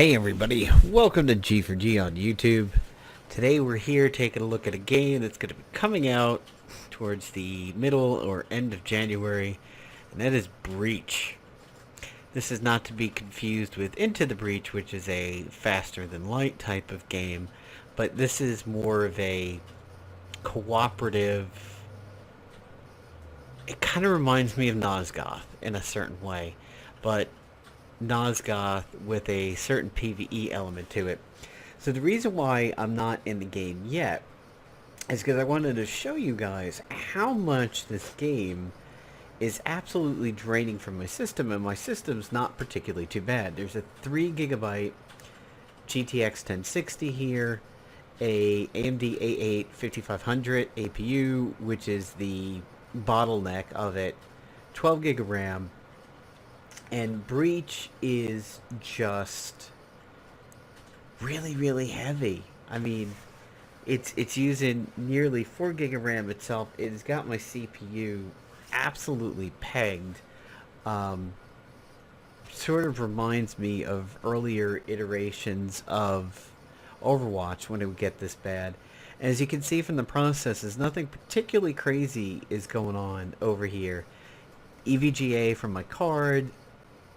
Hey everybody, welcome to G4G on YouTube. Today we're here taking a look at a game that's going to be coming out towards the middle or end of January, and that is Breach. This is not to be confused with Into the Breach, which is a faster than light type of game, but this is more of a cooperative. It kind of reminds me of Nosgoth in a certain way, but Nosgoth with a certain PvE element to it. So the reason why I'm not in the game yet is because I wanted to show you guys how much this game is absolutely draining from my system, and my system's not particularly too bad. There's a 3 GB GTX 1060 here, a AMD A8 5500 APU, which is the bottleneck of it, 12 gig of RAM. And Breach is just really heavy. I mean, it's using nearly 4 gig of RAM itself. It has got my CPU absolutely pegged. Sort of reminds me of earlier iterations of Overwatch when it would get this bad. As you can see from the processes, nothing particularly crazy is going on over here. EVGA from my card,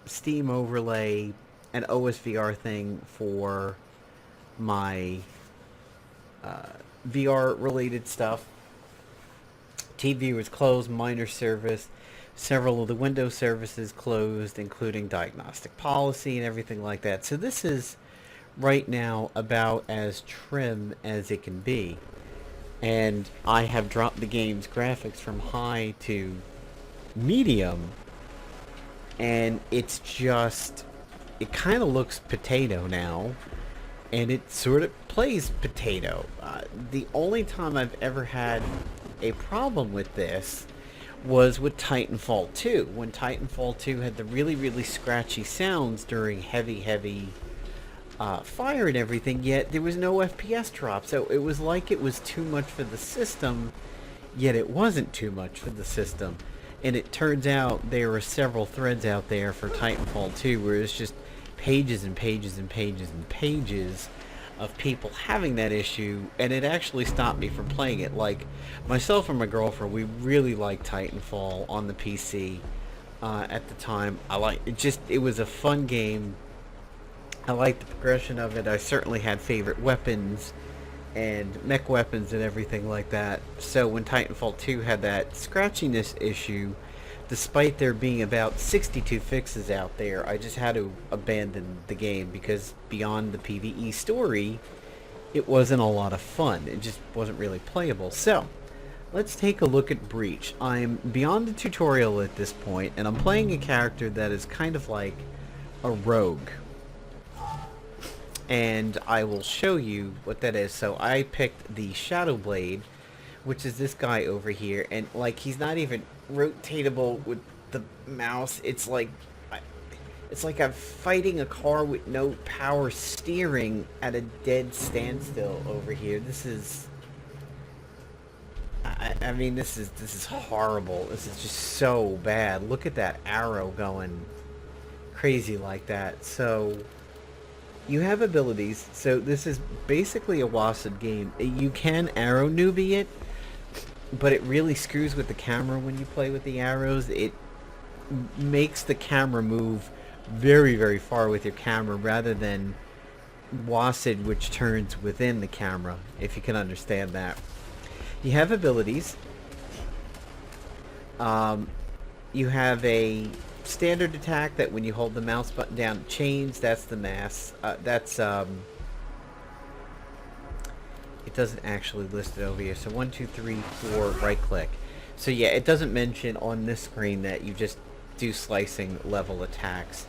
Steam overlay, an OSVR thing for my VR related stuff. TV was closed, minor service, several of the Windows services closed, including diagnostic policy and everything like that. So this is right now about as trim as it can be. And I have dropped the game's graphics from high to medium, and it's just, it kind of looks potato now, and it sort of plays potato. The only time I've ever had a problem with this was with Titanfall 2, when Titanfall 2 had the really scratchy sounds during heavy fire and everything, yet there was no FPS drop, so it was like it was too much for the system, yet it wasn't too much for the system. And it turns out there were several threads out there for Titanfall 2 where it's just pages and pages and pages and pages of people having that issue, and it actually stopped me from playing it. Like, myself and my girlfriend, we really liked Titanfall on the PC at the time. It was a fun game. I liked the progression of it. I certainly had favorite weapons and mech weapons and everything like that. So when Titanfall 2 had that scratchiness issue, despite there being about 62 fixes out there, I just had to abandon the game because beyond the PvE story, it wasn't a lot of fun. It just wasn't really playable. So let's take a look at Breach. I'm beyond the tutorial at this point, and I'm playing a character that is kind of like a rogue. And I will show you what that is. So I picked the Shadow Blade, which is this guy over here, and like, he's not even rotatable with the mouse. It's like I'm fighting a car with no power steering at a dead standstill over here. This is, I mean, this is horrible. This is just so bad. Look at that arrow going crazy like that. So you have abilities. So this is basically a WASD game. You can arrow newbie it, but it really screws with the camera when you play with the arrows. It makes the camera move very far with your camera rather than WASD, which turns within the camera, if you can understand that. You have abilities. You have a standard attack that when you hold the mouse button down it chains. That's the mass. It doesn't actually list it over here. So 1, 2, 3, 4, right click. So yeah, it doesn't mention on this screen that you just do slicing level attacks.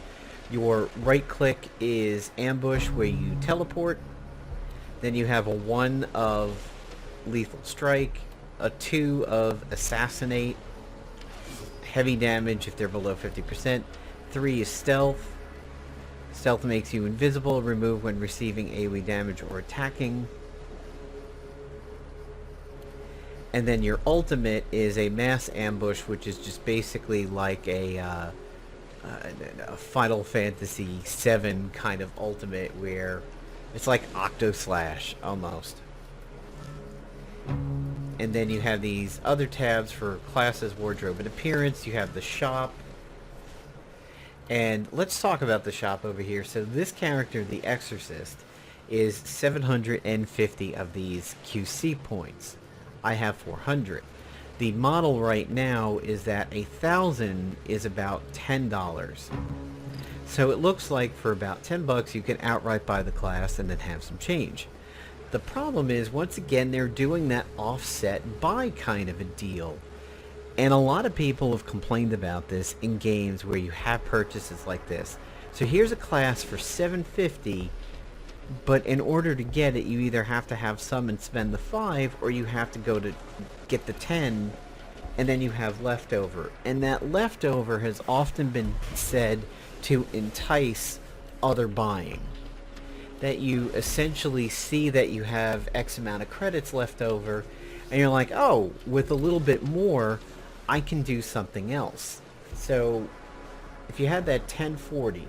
Your right click is ambush, where you teleport. Then you have a 1 of lethal strike, a 2 of assassinate, heavy damage if they're below 50%. 3 is stealth. Stealth makes you invisible, remove when receiving AoE damage or attacking. And then your ultimate is a mass ambush, which is just basically like a Final Fantasy VII kind of Ultimate, where it's like Octo Slash almost. And then you have these other tabs for classes, wardrobe, and appearance. You have the shop. And let's talk about the shop over here. So this character, the Exorcist, is 750 of these QC points. I have 400. The model right now is that 1,000 is about $10. So it looks like for about $10 you can outright buy the class and then have some change. The problem is, once again, they're doing that offset buy kind of a deal. And a lot of people have complained about this in games where you have purchases like this. So here's a class for $750, but in order to get it, you either have to have some and spend the $5, or you have to go to get the $10, and then you have leftover. And that leftover has often been said to entice other buying. That you essentially see that you have X amount of credits left over, and you're like, oh, with a little bit more, I can do something else. So, if you had that 1040,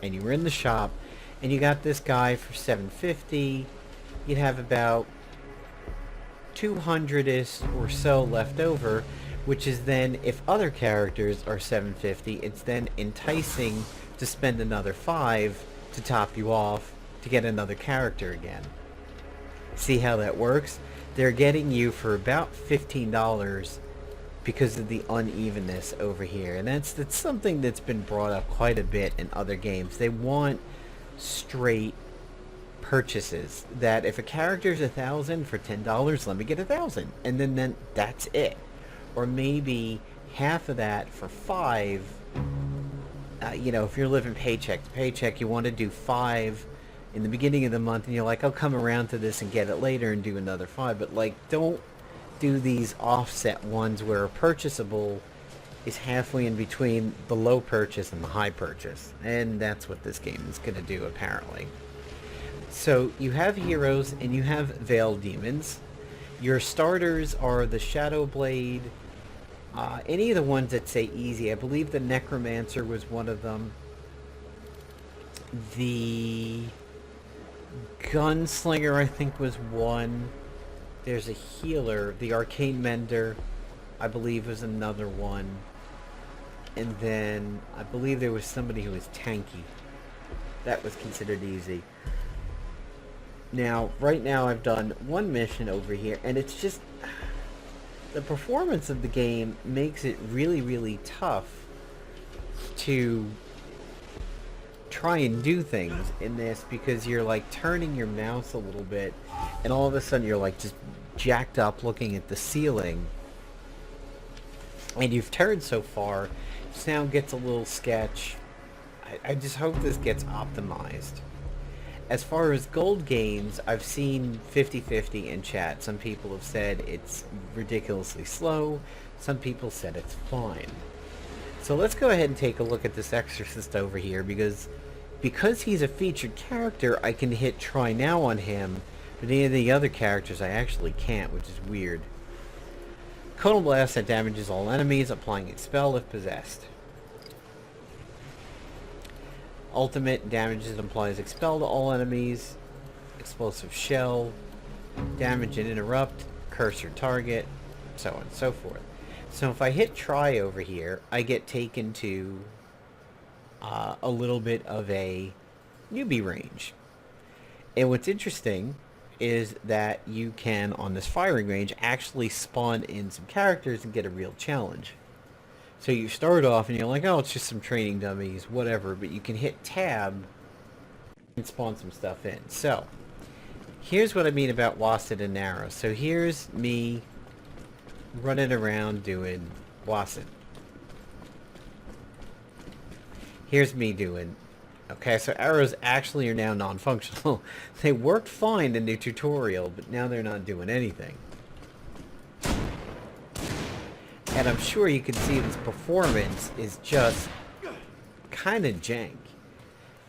and you were in the shop, and you got this guy for 750, you'd have about 200-ish or so left over, which is then, if other characters are 750, it's then enticing to spend another 5 to top you off to get another character again. See how that works? They're getting you for about $15 because of the unevenness over here. And that's something that's been brought up quite a bit in other games. They want straight purchases. That if a character's 1,000 for $10, let me get 1,000. And then that's it. Or maybe half of that for 5. If you're living paycheck to paycheck, you want to do 5 in the beginning of the month, and you're like, I'll come around to this and get it later and do another 5. But don't do these offset ones where a purchasable is halfway in between the low purchase and the high purchase. And that's what this game is going to do, apparently. So you have heroes and you have veiled demons. Your starters are the Shadow Blade, any of the ones that say easy. I believe the Necromancer was one of them. The Gunslinger, I think, was one. There's a healer. The Arcane Mender, I believe, was another one. And then I believe there was somebody who was tanky. That was considered easy. Now, right now I've done one mission over here, and it's just... the performance of the game makes it really, really tough to try and do things in this, because you're like turning your mouse a little bit and all of a sudden you're like just jacked up looking at the ceiling, and you've turned so far, sound gets a little sketch. I just hope this gets optimized. As far as gold games, I've seen 50-50 in chat. Some people have said it's ridiculously slow. Some people said it's fine. So let's go ahead and take a look at this Exorcist over here, because he's a featured character, I can hit try now on him, but any of the other characters I actually can't, which is weird. Conal Blast that damages all enemies, applying Expel if possessed. Ultimate damages and applies Expel to all enemies. Explosive Shell, damage and interrupt, cursor target, so on and so forth. So if I hit try over here, I get taken to a little bit of a newbie range. And what's interesting is that you can, on this firing range, actually spawn in some characters and get a real challenge. So you start off and you're like, oh, it's just some training dummies, whatever, but you can hit tab and spawn some stuff in. So, here's what I mean about Wasted and Narrow. So here's me running around doing Wasted. Here's me doing... Okay, so arrows actually are now non-functional. They worked fine in the tutorial, but now they're not doing anything. And I'm sure you can see this performance is just kind of jank.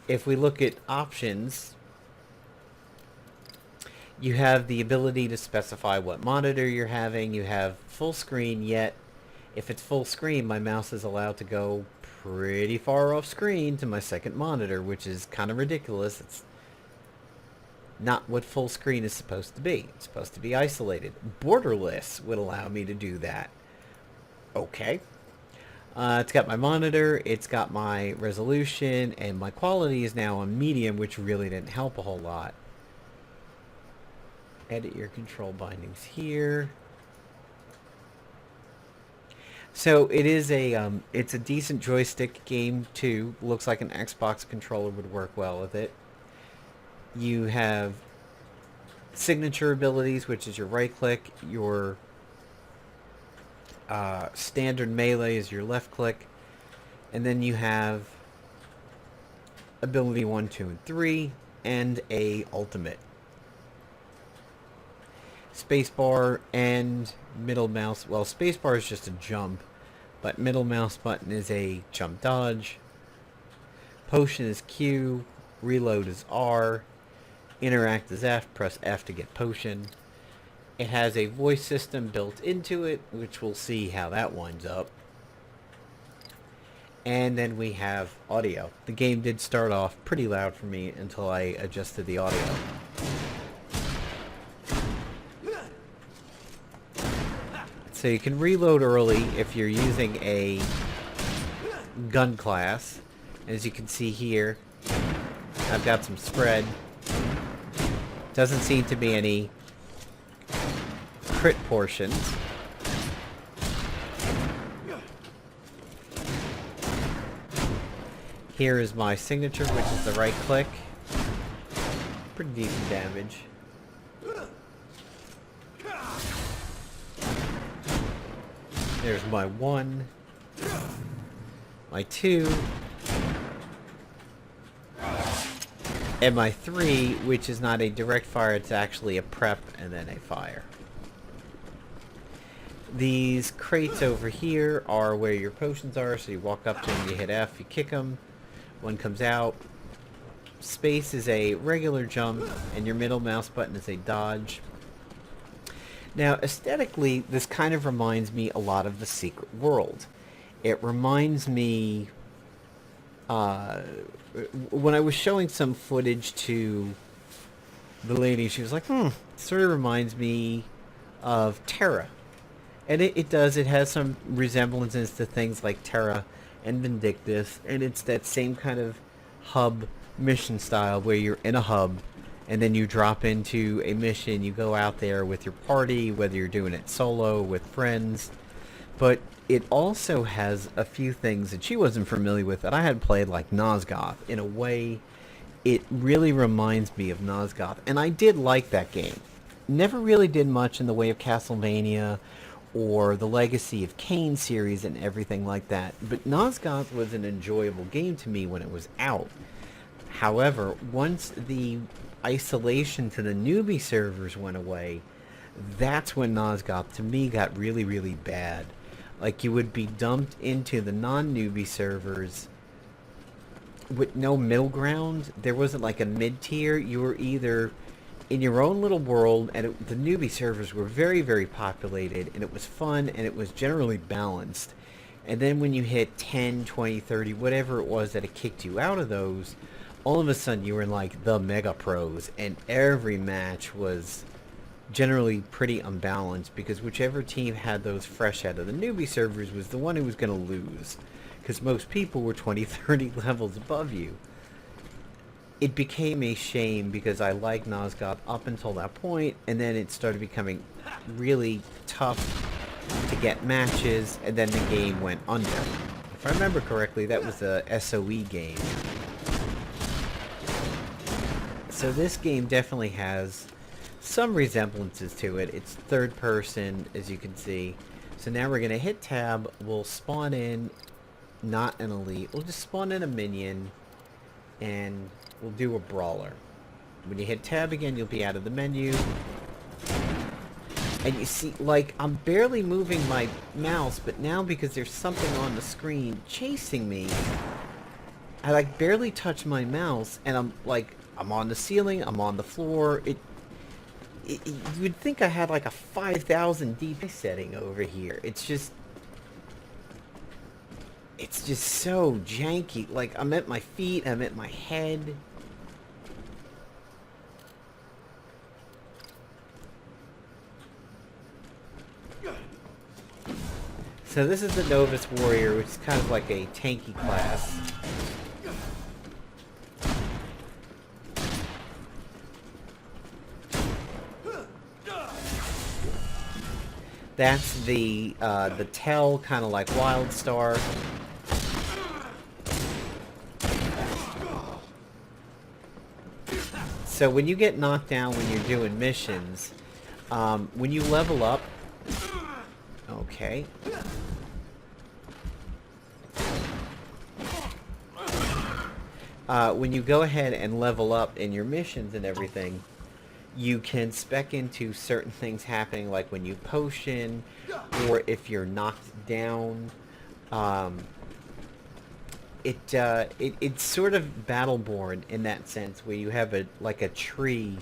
If we look at options, you have the ability to specify what monitor you're having. You have full screen, yet If it's full screen, my mouse is allowed to go pretty far off screen to my second monitor, which is kind of ridiculous. It's not what full screen is supposed to be. It's supposed to be isolated. Borderless would allow me to do that. Okay. It's got my monitor, it's got my resolution, and my quality is now on medium, which really didn't help a whole lot. Edit your control bindings here. So it is it's a decent joystick game too. Looks like an Xbox controller would work well with it. You have signature abilities, which is your right click, your standard melee is your left click, and then you have ability 1, 2, and 3, and a ultimate. Spacebar and middle mouse, well, spacebar is just a jump, but middle mouse button is a jump dodge. Potion is Q, reload is R, interact is F, press F to get potion. It has a voice system built into it, which we'll see how that winds up. And then we have audio. The game did start off pretty loud for me until I adjusted the audio. So you can reload early if you're using a gun class. As you can see here, I've got some spread. Doesn't seem to be any crit portions. Here is my signature, which is the right click. Pretty decent damage. There's my 1, my 2, and my 3, which is not a direct fire, it's actually a prep and then a fire. These crates over here are where your potions are, so you walk up to them, you hit F, you kick them, one comes out. Space is a regular jump, and your middle mouse button is a dodge. Now, aesthetically, this kind of reminds me a lot of The Secret World. It reminds me, when I was showing some footage to the lady, she was like, it sort of reminds me of Terra. And it does. It has some resemblances to things like Terra and Vindictus, and it's that same kind of hub mission style where you're in a hub, and then you drop into a mission, you go out there with your party, whether you're doing it solo, with friends. But it also has a few things that she wasn't familiar with that I had played, like Nosgoth. In a way, it really reminds me of Nosgoth, and I did like that game. Never really did much in the way of Castlevania or the Legacy of Kain series and everything like that, but Nosgoth was an enjoyable game to me when it was out. However, once the isolation to the newbie servers went away, that's when Nosgoth to me got really, really bad. Like, you would be dumped into the non-newbie servers with no middle ground. There wasn't like a mid-tier. You were either in your own little world, and the newbie servers were very, very populated, and it was fun, and it was generally balanced. And then when you hit 10, 20, 30, whatever it was that it kicked you out of those, all of a sudden you were in like the mega pros, and every match was generally pretty unbalanced, because whichever team had those fresh out of the newbie servers was the one who was going to lose, because most people were 20, 30 levels above you. It became a shame, because I liked Nosgoth up until that point, and then it started becoming really tough to get matches, and then the game went under. If I remember correctly, that was a SOE game. So this game definitely has some resemblances to it. It's third person, as you can see. So now we're going to hit tab, we'll spawn in, not an elite, we'll just spawn in a minion, and we'll do a brawler. When you hit tab again, you'll be out of the menu. And you see, like, I'm barely moving my mouse, but now because there's something on the screen chasing me, I like barely touch my mouse, and I'm like, I'm on the ceiling, I'm on the floor. You would think I had like a 5,000 DPI setting over here. It's just, it's just so janky. Like, I'm at my feet, I'm at my head. So this is the Novice Warrior, which is kind of like a tanky class. That's the Tell, kind of like Wildstar. So when you get knocked down when you're doing missions, when you level up, okay. When you go ahead and level up in your missions and everything, you can spec into certain things happening, like when you potion, or if you're knocked down. It's sort of Battleborn in that sense, where you have a tree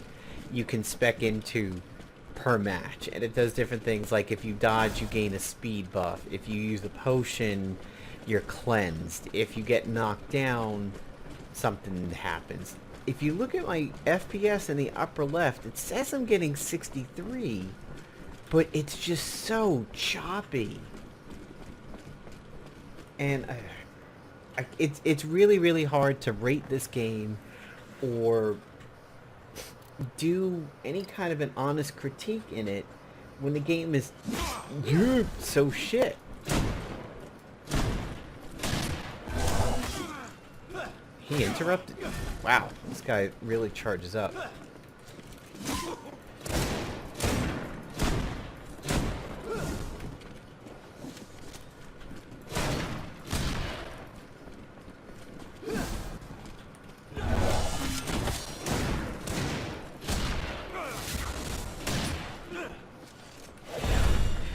you can spec into per match, and it does different things. Like if you dodge, you gain a speed buff. If you use a potion, you're cleansed. If you get knocked down, something happens. If you look at my FPS in the upper left, it says I'm getting 63, but it's just so choppy. And it's really hard to rate this game or do any kind of an honest critique in it when the game is so shit. He interrupted. Wow, this guy really charges up.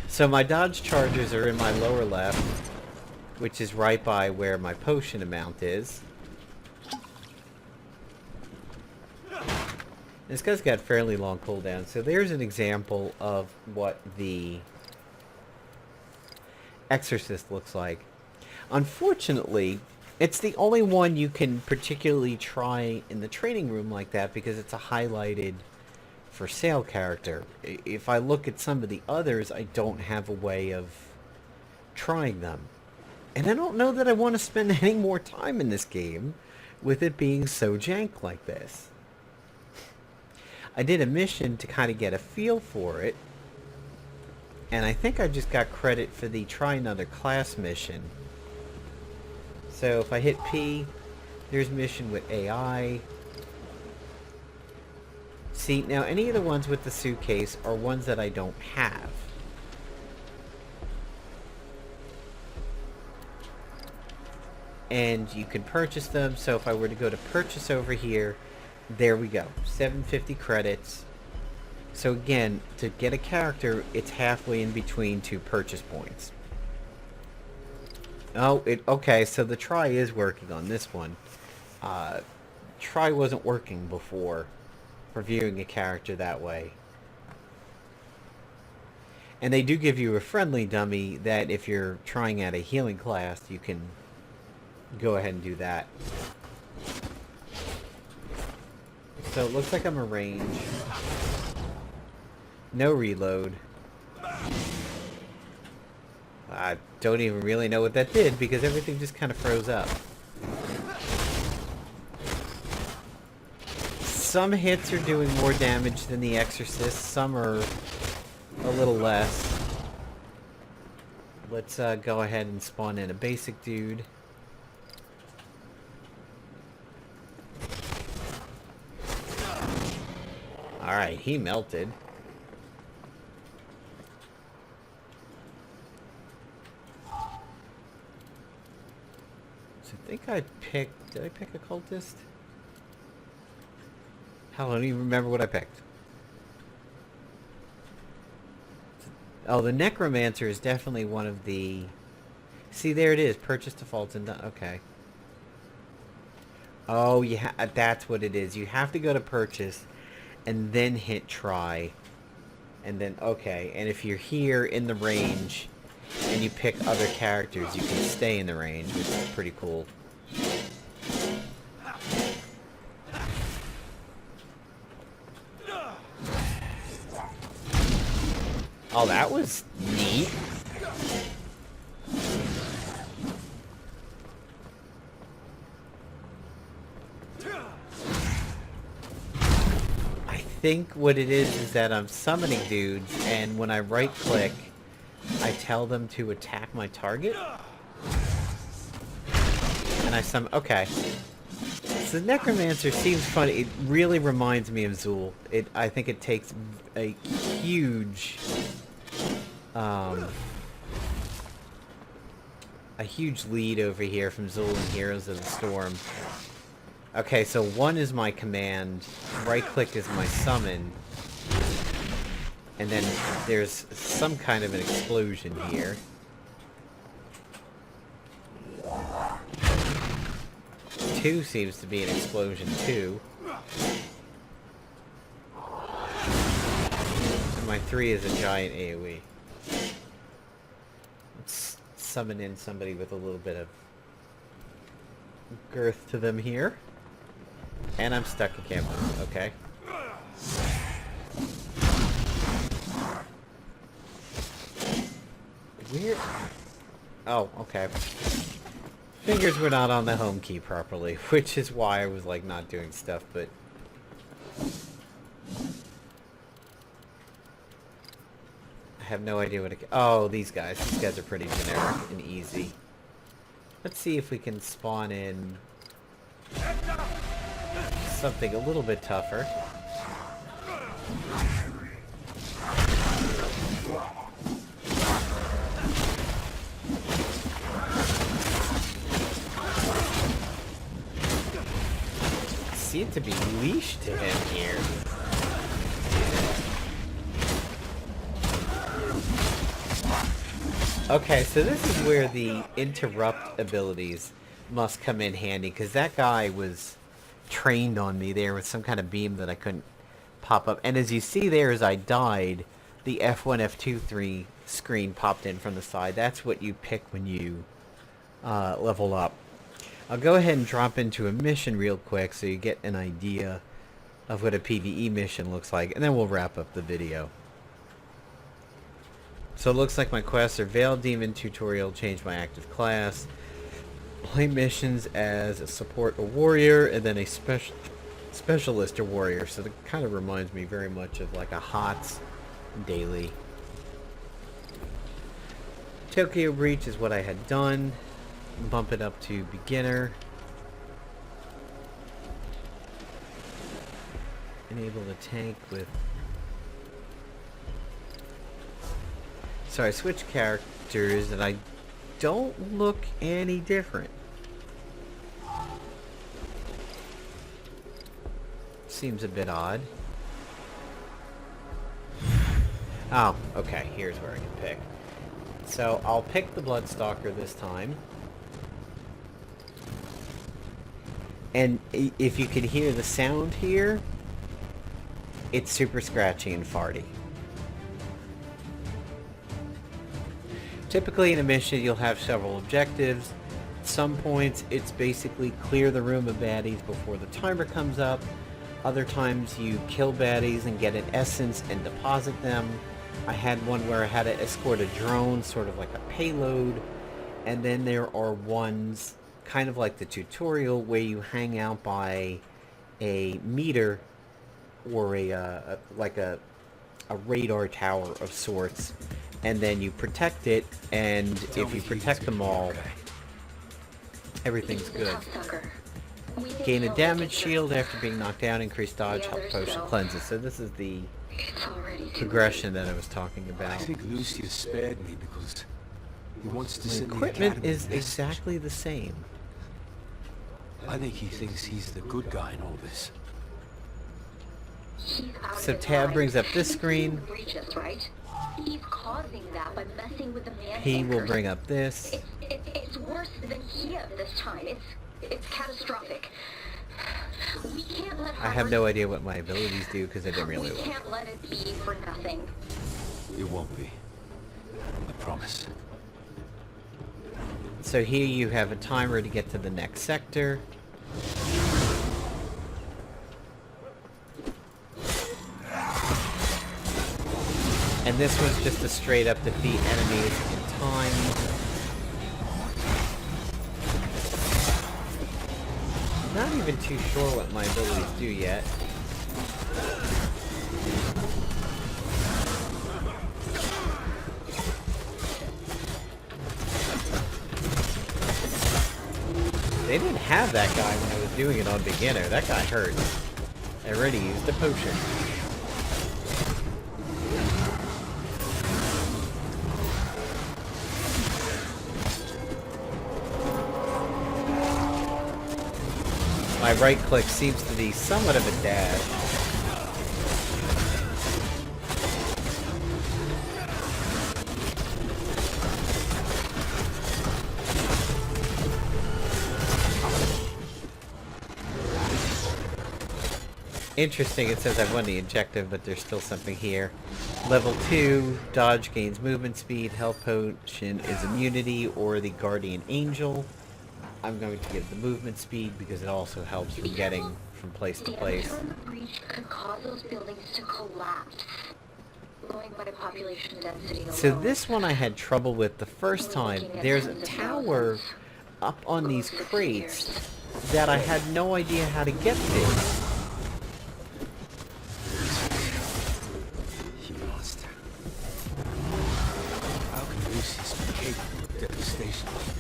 So my dodge charges are in my lower left, which is right by where my potion amount is. This guy's got fairly long cooldown, so there's an example of what the Exorcist looks like. Unfortunately, it's the only one you can particularly try in the training room like that, because it's a highlighted for sale character. If I look at some of the others, I don't have a way of trying them. And I don't know that I want to spend any more time in this game with it being so jank like this. I did a mission to kind of get a feel for it, and I think I just got credit for the try another class mission. So if I hit P, there's mission with AI. See, now any of the ones with the suitcase are ones that I don't have. And you can purchase them, so if I were to go to purchase over here, there we go, 750 credits. So again, to get a character, it's halfway in between 2 purchase points. Oh, okay, so the try is working on this one. Try wasn't working before for viewing a character that way. And they do give you a friendly dummy that if you're trying at a healing class, you can go ahead and do that. So it looks like I'm a range. No reload. I don't even really know what that did because everything just kind of froze up. Some hits are doing more damage than the Exorcist. Some are a little less. Let's go ahead and spawn in a basic dude. Alright, he melted. So I think I picked... Did I pick a cultist? Hell, I don't even remember what I picked. Oh, the Necromancer is definitely one of the... See, there it is. Purchase defaults and done. Okay. Oh, yeah, that's what it is. You have to go to purchase and then hit try. And then, okay. And if you're here in the range, and you pick other characters, you can stay in the range, which is pretty cool. Oh, that was neat. I think what it is that I'm summoning dudes, and when I right-click, I tell them to attack my target. And I summon... Okay. So Necromancer seems funny. It really reminds me of Zool. I think it takes a huge... a huge lead over here from Zool and Heroes of the Storm. Okay, so 1 is my command, right-click is my summon, and then there's some kind of an explosion here. Two seems to be an explosion too. And my 3 is a giant AoE. Let's summon in somebody with a little bit of girth to them here. And I'm stuck in camp mode, okay. Weird. Oh, okay. Fingers were not on the home key properly, which is why I was like not doing stuff, but... I have no idea what it... Oh, these guys. These guys are pretty generic and easy. Let's see if we can spawn in... something a little bit tougher. Seem to be leashed to him here. Okay, so this is where the interrupt abilities must come in handy, because that guy was trained on me there with some kind of beam that I couldn't pop up. And as you see there, as I died, the F1, F2, 3 screen popped in from the side. That's what you pick when you level up. I'll go ahead and drop into a mission real quick so you get an idea of what a PvE mission looks like, and then we'll wrap up the video. So it looks like my quests are Veiled Demon Tutorial, change my active class, play missions as a support or warrior, and then a specialist or warrior. So that kind of reminds me very much of like a HOTS daily. Tokyo Breach is what I had done. Bump it up to beginner. Enable the tank with... So I switch characters and I don't look any different. Seems a bit odd. Oh, okay, here's where I can pick. So I'll pick the Bloodstalker this time. And if you can hear the sound here, it's super scratchy and farty. Typically in a mission you'll have several objectives. At some points it's basically clear the room of baddies before the timer comes up. Other times you kill baddies and get an essence and deposit them. I had one where I had to escort a drone, sort of like a payload. And then there are ones, kind of like the tutorial, where you hang out by a meter or a radar tower of sorts. And then you protect it, and if you protect them all, everything's good. Gain a damage shield after being knocked down, increase dodge, health potion, cleanses. So this is the progression that I was talking about. I think Lucius spared me because he wants to send the equipment is exactly the same. I think he thinks he's the good guy in all this. So Tab brings up this screen. He's causing that by messing with the man. He will bring up this. It's worse than Kiev this time. It's catastrophic. We can't let I have no idea what my abilities do because I didn't really look. We can't let it be for nothing. It won't be. I promise. So here you have a timer to get to the next sector. And this was just a straight up defeat enemies in time. Not even too sure what my abilities do yet. They didn't have that guy when I was doing it on beginner. That guy hurt. I already used a potion. My right click seems to be somewhat of a dash. Interesting, it says I've won the objective, but there's still something here. Level 2, dodge gains movement speed, health potion is immunity, or the guardian angel. I'm going to give the movement speed because it also helps from getting from place to place. The breach could cause those buildings to collapse. Going by population density alone. So this one I had trouble with the first time. There's a tower up on these crates that I had no idea how to get to. He lost. How can Lucius be capable of devastation like this?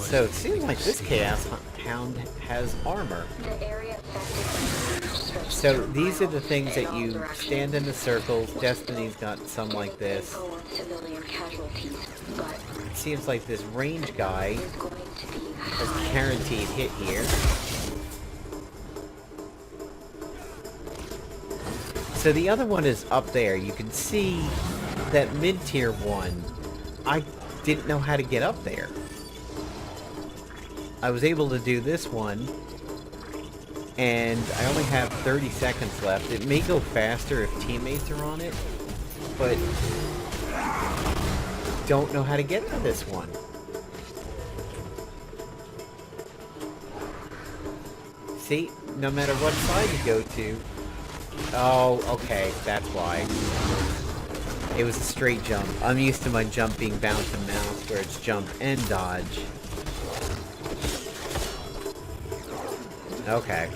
So it seems like this Chaos Hound has armor. The area affected. So these are the things that you stand in the circles. Destiny's got some like this. It seems like this range guy has guaranteed hit here. So the other one is up there. You can see that mid-tier one. I didn't know how to get up there. I was able to do this one, and I only have 30 seconds left. It may go faster if teammates are on it, but don't know how to get to this one. See, no matter what side you go to... Oh, okay, that's why. It was a straight jump. I'm used to my jump being bounce and mouse, where it's jump and dodge. Okay.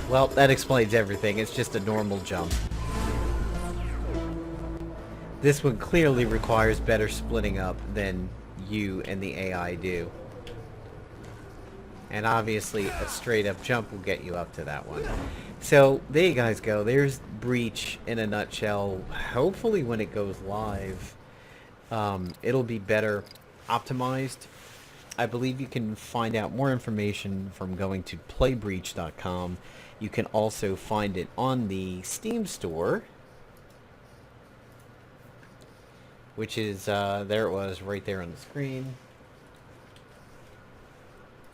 Well, that explains everything. It's just a normal jump. This one clearly requires better splitting up than you and the AI do. And obviously, a straight-up jump will get you up to that one. So, there you guys go. There's Breach in a nutshell. Hopefully, when it goes live, it'll be better optimized. I believe you can find out more information from going to playbreach.com. You can also find it on the Steam store, which is, there it was, right there on the screen.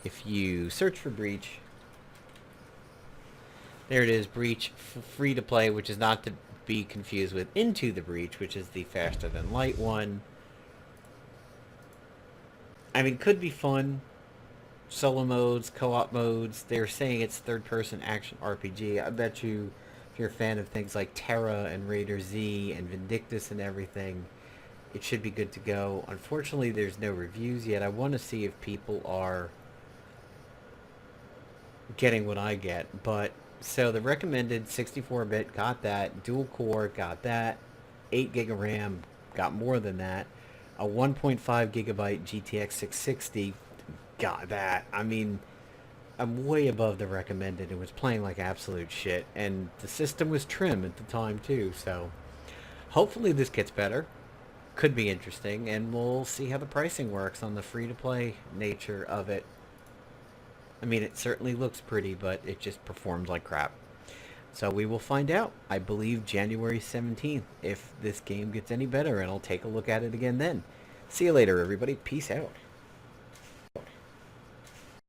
If you search for Breach, there it is, Breach free to play, which is not to be confused with Into the Breach, which is the faster than light one. I mean, could be fun. Solo modes, co-op modes. They're saying it's third-person action RPG. I bet you, if you're a fan of things like Terra and Raider Z and Vindictus and everything, it should be good to go. Unfortunately, there's no reviews yet. I want to see if people are getting what I get. But, so the recommended 64-bit, got that. Dual core, got that. 8 gig of RAM, got more than that. A 1.5 gigabyte GTX 660, got that. I mean, I'm way above the recommended. It was playing like absolute shit, and the system was trim at the time too, so hopefully this gets better. Could be interesting, and we'll see how the pricing works on the free-to-play nature of it. I mean, it certainly looks pretty, but it just performs like crap. So we will find out, I believe, January 17th, if this game gets any better, and I'll take a look at it again then. See you later, everybody. Peace out.